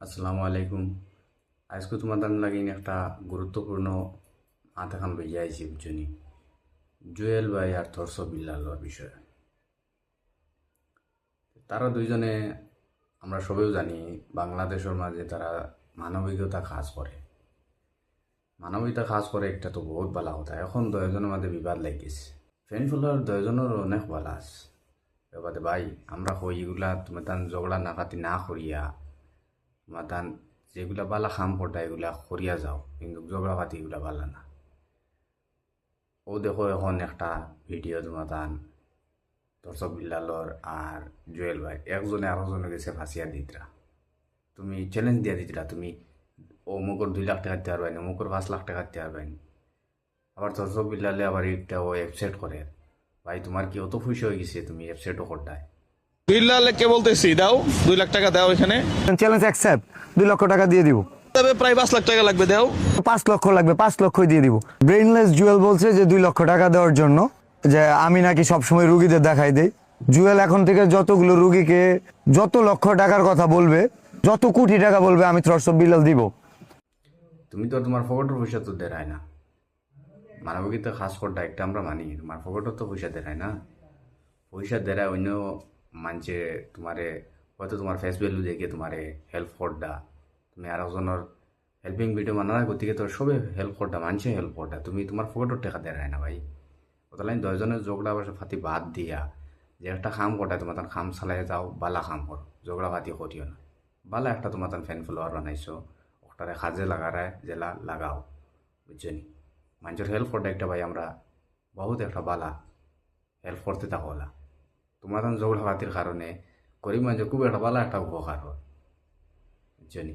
আসসালামু আলাইকুম। আজকে তোমাদের লাগিন একটা গুরুত্বপূর্ণ আধাখান লইয়া আইছি বুঝছনি, জুয়েল ভাই আর থরস বিল্লালর বিষয়ে। তারা দুইজনে আমরা সবেও জানি বাংলাদেশের মাঝে তারা মানবিকতা কাজ করে। মানবিকতা কাজ করে একটা তো বহুত ভালো কথা। এখন দশজনের মাঝে বিবাদ লাগিয়েছে, ফ্যান ফুলার দশজনের অনেক ভালো আছে। এবারে ভাই আমরা কই এগুলা তুমি তান ঝগড়া নাকাতি না করিয়া মাতান যেগুলা বালা খাম করতা এগুলা করিয়া যাও, কিন্তু ঝগড়া পাতি এগুলা বালা না। ও দেখো এখন একটা ভিডিও তোমাতান দর্শক বিল্লালর আর জুয়েল ভাই একজনে আরেকজনে গেছে ফাঁসিয়া দিতরা। তুমি চ্যালেঞ্জ দিয়া দিতরা, তুমি অমুকর 2 লাখ টাকা দিতে পারবেন, অমুকর 5 লাখ টাকা দিতে পারবেন। আবার দর্শক বিল্লালে আবার এটা ও অ্যাপসেট করে। ভাই তোমার কি অত খুশি হয়ে গেছে তুমি অ্যাপসেটও করতায়? বিল্লালে কে বলতেছি দাও 2 লাখ টাকা দাও, এখানে চ্যালেঞ্জ অ্যাকসেপ্ট। 2 লক্ষ টাকা দিয়ে দিব। তবে প্রায় 5 লাখ টাকা লাগবে, দাও। 5 লক্ষ লাগবে, 5 লক্ষই দিয়ে দিব। ব্রেইনলেস জুয়েল বলছে যে 2 লক্ষ টাকা দেওয়ার জন্য, যে আমি নাকি সবসময় রুগীদের দেখাই দেই। জুয়েল এখন থেকে যতগুলো রুগীকে যত লক্ষ টাকার কথা বলবে, যত কোটি টাকা বলবে, আমি থ্রটস অফ বিল্লাল দিব। তুমি তো তোমার পকেটের পয়সা তো দেয় না। মানবিকতা খাস করটা একটা আমরা মানি, তোমার পকেটও তো পয়সা দেয় না। পয়সা দেয় অন্য মানছে তোমারে, হয়তো তোমার ফেস ভ্যালু দেখে তোমারে হেল্প করডা, তুমি আর একজনের হেল্পিং ভিডিও মানা না, গতিকে তোর সবে হেল্প করডা, মানছে হেল্প করডা, তুমি তোমার পকেটের টাকা দেয় না ভাই। ওতলাই দশজনের ঝগড়া বাসা ফাতি বাদ দিয়া যে একটা খাম করটা তোমার তার খাম চালাই যাও, বালা খাম কর, ঝগড়া ফাতি করিও না। বালা একটা তোমার তার ফ্যান ফলোয়ার বানাইছো, ওটারে কাজে লাগারায় জেলা লাগাও, বুঝছনি। মানুষের হেল্প করতে একটা ভাই আমরা বহুত একটা বালা হেল্প করতে থাকলা। তোমার ঝগড়া ফাতির কারণে গরিব মানুষের খুব একটা বালা একটা উপকার হয়, বুঝছনি।